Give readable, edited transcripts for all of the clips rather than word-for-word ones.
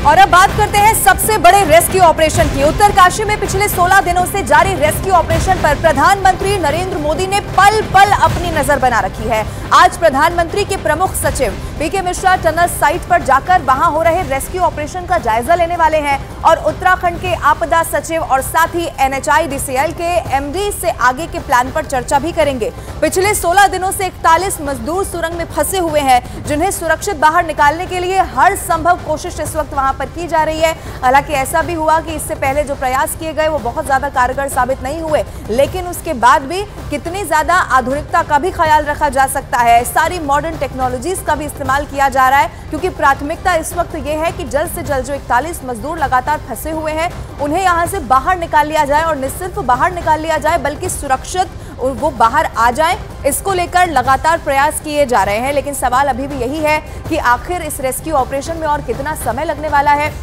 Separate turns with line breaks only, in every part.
और अब बात करते हैं सबसे बड़े रेस्क्यू ऑपरेशन की। उत्तरकाशी में पिछले 16 दिनों से जारी रेस्क्यू ऑपरेशन पर प्रधानमंत्री नरेंद्र मोदी ने पल पल अपनी नजर बना रखी है। आज प्रधानमंत्री के प्रमुख सचिव पीके मिश्रा टनल साइट पर जाकर वहां हो रहे रेस्क्यू ऑपरेशन का जायजा लेने वाले हैं और उत्तराखंड के आपदा सचिव और साथ ही NHIDCL के MD से आगे के प्लान पर चर्चा भी करेंगे। पिछले 16 दिनों से 41 मजदूर सुरंग में फंसे हुए हैं, जिन्हें सुरक्षित बाहर निकालने के लिए हर संभव कोशिश इस वक्त वहां पर की जा रही है। हालांकि ऐसा भी हुआ कि इससे पहले जो प्रयास किए गए वो बहुत ज्यादा कारगर साबित नहीं हुए, लेकिन उसके बाद भी कितनी ज्यादा आधुनिकता का भी ख्याल रखा जा सकता है, सारी मॉडर्न टेक्नोलॉजीज का भी इस्तेमाल किया जा रहा है, क्योंकि प्राथमिकता इस वक्त ये है कि जल्द से जल्द जो 41 मजदूर लगातार फंसे हुए हैं उन्हें यहां से बाहर निकाल लिया जाए, और न सिर्फ बाहर निकाल लिया जाए बल्कि सुरक्षित वो बाहर आ जाएं। इसको लेकर लगातार प्रयास किए जा रहे हैं, लेकिन सवाल अभी भी यही है कि आखिर इस रेस्क्यू ऑपरेशन में और कितना समय लगने वाला है।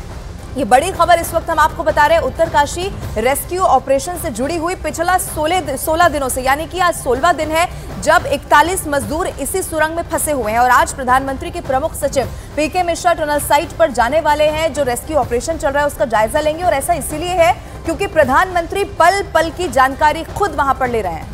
ये बड़ी खबर इस वक्त हम आपको बता रहे हैं उत्तरकाशी रेस्क्यू ऑपरेशन से जुड़ी हुई। पिछला 16 दिनों से, यानी कि आज 16वां दिन है जब 41 मजदूर इसी सुरंग में फंसे हुए हैं, और आज प्रधानमंत्री के प्रमुख सचिव पीके मिश्रा टनल साइट पर जाने वाले हैं। जो रेस्क्यू ऑपरेशन चल रहा है उसका जायजा लेंगे, और ऐसा इसीलिए है क्योंकि प्रधानमंत्री पल पल की जानकारी खुद वहां पर ले रहे हैं।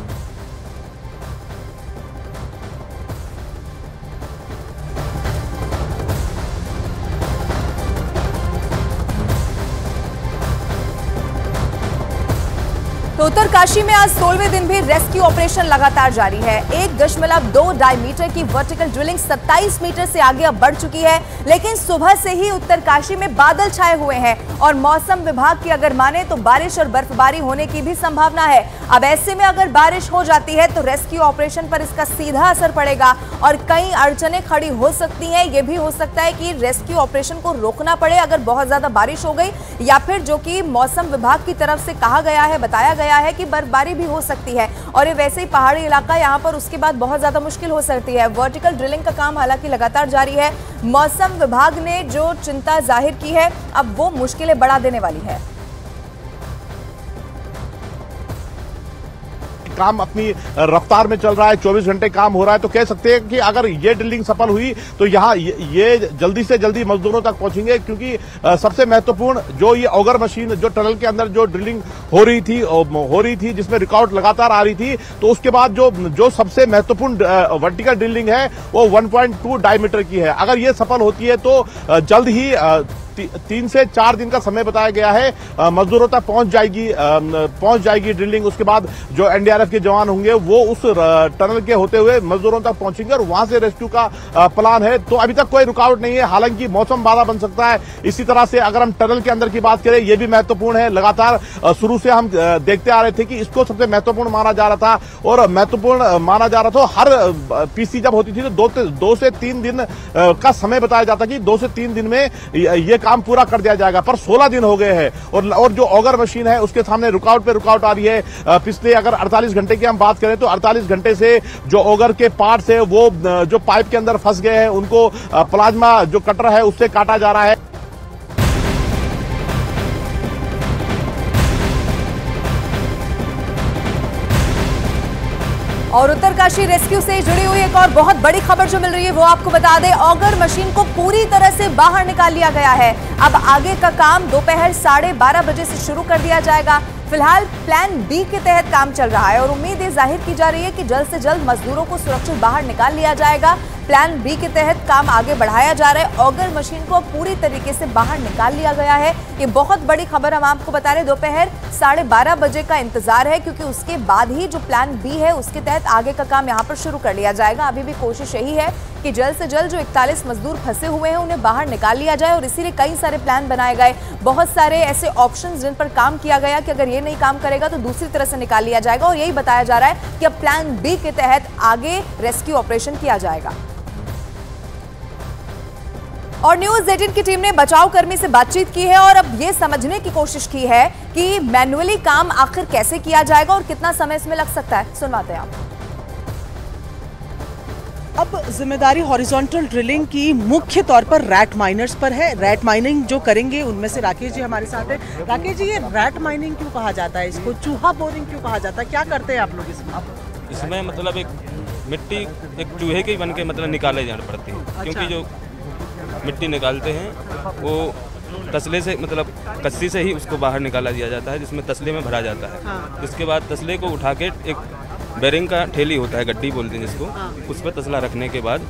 तो उत्तरकाशी में आज 16वें दिन भी रेस्क्यू ऑपरेशन लगातार जारी है। 1.2 डायमीटर की वर्टिकल ड्रिलिंग 27 मीटर से आगे अब बढ़ चुकी है, लेकिन सुबह से ही उत्तरकाशी में बादल छाए हुए हैं और मौसम विभाग की अगर माने तो बारिश और बर्फबारी होने की भी संभावना है। अब ऐसे में अगर बारिश हो जाती है तो रेस्क्यू ऑपरेशन पर इसका सीधा असर पड़ेगा और कई अड़चनें खड़ी हो सकती हैं। यह भी हो सकता है कि रेस्क्यू ऑपरेशन को रोकना पड़े अगर बहुत ज्यादा बारिश हो गई, या फिर जो कि मौसम विभाग की तरफ से कहा गया है, बताया गया है कि बर्फबारी भी हो सकती है, और ये वैसे ही पहाड़ी इलाका, यहां पर उसके बाद बहुत ज्यादा मुश्किल हो सकती है। वर्टिकल ड्रिलिंग का काम हालांकि लगातार जारी है। मौसम विभाग ने जो चिंता जाहिर की है अब वो मुश्किलें बढ़ा देने वाली है।
काम अपनी रफ्तार में चल रहा है, 24 घंटे काम हो रहा है, तो कह सकते हैं कि अगर ये ड्रिलिंग सफल हुई तो यहाँ ये जल्दी से जल्दी मजदूरों तक पहुंचेंगे, क्योंकि सबसे महत्वपूर्ण जो ये ऑगर मशीन जो टनल के अंदर जो ड्रिलिंग हो रही थी जिसमें रिकॉर्ड लगातार आ रही थी, तो उसके बाद जो सबसे महत्वपूर्ण वर्टिकल ड्रिलिंग है वो 1.2 डायमीटर की है। अगर ये सफल होती है तो जल्द ही 3 से 4 दिन का समय बताया गया है, मजदूरों तक पहुंच जाएगी ड्रिलिंग। उसके बाद जो NDRF के जवान होंगे वो उस टनल के होते हुए मजदूरों तक पहुंचेंगे और वहां से रेस्क्यू का प्लान है। तो अभी तक कोई रुकावट नहीं है, हालांकि मौसम बाधा बन सकता है। इसी तरह से अगर हम टनल के अंदर की बात करें, यह भी महत्वपूर्ण है। लगातार शुरू से हम देखते आ रहे थे कि इसको सबसे महत्वपूर्ण माना जा रहा था, और महत्वपूर्ण माना जा रहा था। हर PC जब होती थी तो 2 से 3 दिन का समय बताया जाता कि 2 से 3 दिन में ये काम पूरा कर दिया जाएगा, पर 16 दिन हो गए हैं, और जो ऑगर मशीन है उसके सामने रुकावट पे रुकावट आ रही है। पिछले अगर 48 घंटे की हम बात करें तो 48 घंटे से जो ऑगर के पार्ट्स है वो जो पाइप के अंदर फंस गए हैं उनको प्लाज्मा जो कटर है उससे काटा जा रहा है।
और उत्तरकाशी रेस्क्यू से जुड़ी हुई एक और बहुत बड़ी खबर जो मिल रही है वो आपको बता दें। ऑगर मशीन को पूरी तरह से बाहर निकाल लिया गया है। अब आगे का काम दोपहर 12:30 बजे से शुरू कर दिया जाएगा। फिलहाल प्लान B के तहत काम चल रहा है और उम्मीद ये जाहिर की जा रही है कि जल्द से जल्द मजदूरों को सुरक्षित बाहर निकाल लिया जाएगा। प्लान B के तहत काम आगे बढ़ाया जा रहा है। ऑगर मशीन को पूरी तरीके से बाहर निकाल लिया गया है। ये बहुत बड़ी खबर हम आपको बता रहे हैं। दोपहर 12:30 बजे का इंतजार है, क्योंकि उसके बाद ही जो प्लान B है उसके तहत आगे का काम यहाँ पर शुरू कर लिया जाएगा। अभी भी कोशिश यही है कि जल्द से जल्द जो 41 मजदूर फंसे हुए हैं उन्हें बाहर निकाल लिया जाए, और इसीलिए कई सारे प्लान बनाए गए, बहुत सारे ऐसे ऑप्शंस जिन पर काम किया गया कि अगर ये नहीं काम करेगा तो दूसरी तरह से निकाल लिया जाएगा, और यही बताया जा रहा है कि अब प्लान B के तहत आगे रेस्क्यू ऑपरेशन किया जाएगा। और न्यूज़ 18 की टीम ने बचाव कर्मी से बातचीत की है और अब ये समझने की कोशिश की है कि मैन्युअली काम आखिर कैसे किया जाएगा और कितना समय इसमें लग सकता है। सुनवाते हैं आप।
अब जिम्मेदारी हॉरिजॉन्टल ड्रिलिंग की मुख्य तौर पर रैट माइनर्स पर है। रैट माइनिंग जो करेंगे उनमें से राकेश जी हमारे साथ है। राकेश जी, ये रैट माइनिंग क्यों कहा जाता है, इसको चूहा बोरिंग क्यों कहा जाता है, क्या करते हैं आप लोग इसमें?
इसमें मतलब एक मिट्टी एक चूहे के बन के मतलब निकाले जाना पड़ती है। क्योंकि जो मिट्टी निकालते हैं वो तसले से मतलब कस्सी से ही उसको बाहर निकाला दिया जाता है, जिसमें तसले में भरा जाता है।
हाँ।
इसके बाद तसले को उठा के एक बेरिंग का ठेली होता है, गड्डी बोलते हैं जिसको, उस पर तसला रखने के बाद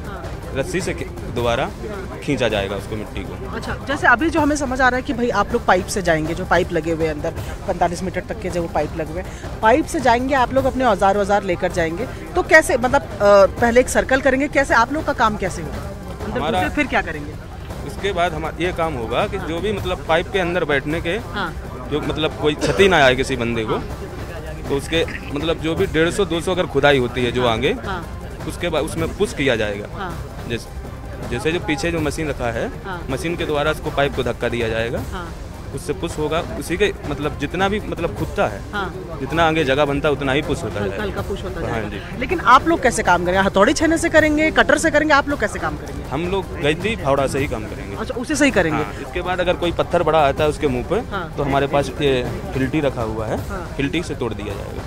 रस्सी से दोबारा खींचा जाएगा उसको, मिट्टी को।
अच्छा, जैसे अभी जो हमें समझ आ रहा है कि भाई आप लोग पाइप से जाएंगे, जो पाइप लगे हुए अंदर 45 मीटर तक के जो पाइप लगे हुए, पाइप से जाएंगे आप लोग, अपने औजार लेकर जाएंगे, तो कैसे मतलब पहले एक सर्कल करेंगे, कैसे आप लोग का काम कैसे होगा अंदर
हमारा
घुसे, फिर क्या करेंगे?
इसके बाद हमारा ये काम होगा कि जो भी मतलब पाइप के अंदर बैठने के
हाँ।
जो मतलब कोई क्षति ना आए किसी बंदे को, तो उसके मतलब जो भी 150-200 अगर खुदाई होती है जो आगे,
हाँ।
उसके बाद उसमें पुश किया जाएगा।
हाँ।
जैसे जो पीछे जो मशीन रखा है,
हाँ।
मशीन के द्वारा उसको पाइप को धक्का दिया जाएगा,
हाँ।
उससे पुश होगा, उसी के मतलब जितना भी मतलब खुदता है,
हाँ।
जितना आगे जगह बनता है उतना ही पुश होता
हल्का
जाएगा।
पुश होता
हाँ
जाएगा।
जी।
लेकिन आप लोग कैसे काम करेंगे? हथौड़ी छेने से करेंगे, कटर से करेंगे? आप लोग कैसे काम करेंगे?
हम लोग गैती फावड़ा से ही काम करेंगे।
अच्छा, उसे सही करेंगे।
हाँ, इसके बाद अगर कोई पत्थर बड़ा आता है उसके मुंह पे,
हाँ।
तो हमारे पास ये फिल्टी रखा हुआ है,
हाँ।
फिल्टी से तोड़ दिया जाएगा।